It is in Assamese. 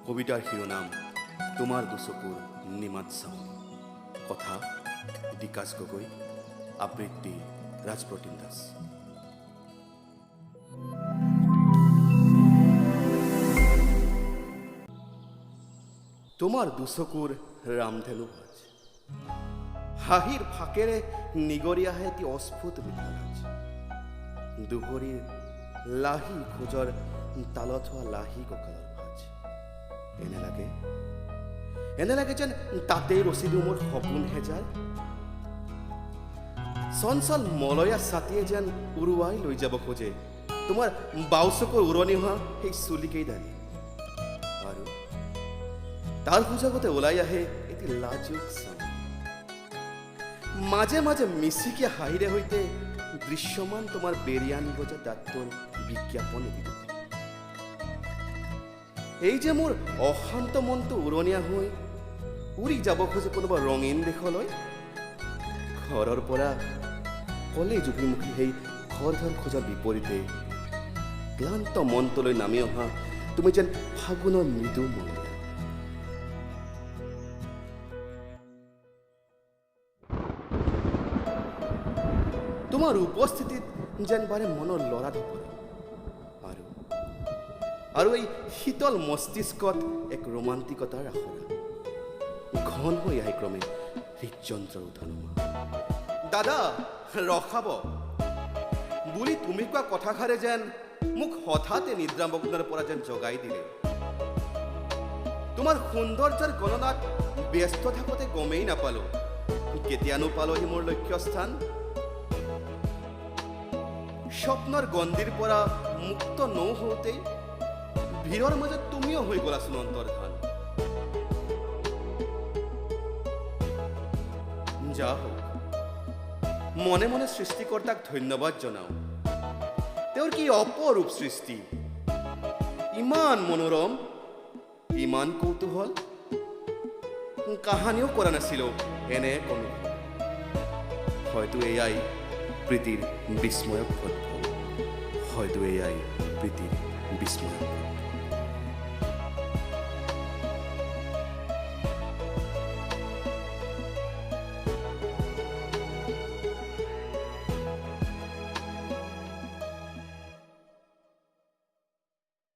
কবিতাৰ শিৰোনাম তোমাৰ দুচকুৰ নিমাত চাওঁ। কথা বিকাশ গগৈ, আবৃত্তি ৰাজপ্ৰতিম দাস। তোমাৰ দুচকুৰ ৰামধেনু ভাজ, হাঁহিৰ ফাকেৰে নিগৰি আহে এটি অস্ফুট বিদ্যালাজ। দুহৰীৰ লাহি খোজৰ তালত হোৱা লাহি কঁকালৰ ভাজ। এনে লাগে যেন তাতেই ৰচি দিওঁ মোৰ সপোন হেজাৰ। চঞ্চল মলয়া ছাতিয়ে যেন উৰুৱাই লৈ যাব খোজে তোমাৰ বাও চকুৰ উৰণি হোৱা সেই চুলিকেইডালি। আৰু তাৰ সুযোগতে ওলাই আহে এটি লাজুক চাওঁ। মাজে মাজে মিচিকীয়া হাঁহিৰে সৈতে দৃশ্যমান তোমাৰ বেৰিয়ানি গজা দাঁতৰ বিজ্ঞাপন এটি। এই যে মোৰ অশান্ত মনটো উৰণীয়া হৈ উৰি যাব খোজে কোনোবা ৰঙীন দেশলৈ। ঘৰৰ পৰা কলেজ অভিমুখী সেই ঘৰখন খোজাৰ বিপৰীতে ক্লান্ত মনটোলৈ নামি অহা তুমি যেন ফাগুনৰ মৃদু মন। তোমাৰ উপস্থিতিত যেন বাৰে মনৰ লৰা ধপৰা। আৰু এই শীতল মস্তিষ্কত এক ৰোমান্টিকতাৰ আখৰা। ঘন হৈ আহে ক্ৰমে হৃদযন্ত্ৰৰ উঠানমা। দাদা ৰখাব বুলি তুমি কোৱা কথাষাৰে যেন মোক হঠাতে নিদ্ৰামগ্নৰ পৰা যেন জগাই দিলে। তোমাৰ সৌন্দৰ্যৰ গণনাত ব্যস্ত থাকোঁতে গমেই নাপালো কেতিয়ানো পালোহি মোৰ লক্ষ্যস্থান। স্বপ্নৰ গণ্ডিৰ পৰা মুক্ত নৌ হওঁতেই ভিৰৰ মাজত তুমিও হৈ গলাচোন অন্তৰ্ধান। যা হোক, মনে মনে সৃষ্টিকৰ্তাক ধন্যবাদ জনাওঁ। তেওঁৰ কি অপৰূপ সৃষ্টি, ইমান মনোৰম, ইমান কৌতূহল। কাহানিও কৰা নাছিলোঁ এনে কোনো। হয়তো এয়াই প্ৰীতিৰ বিস্ময়ক পথ, হয়তো এয়াই প্ৰীতিৰ বিস্ময়ক পথ।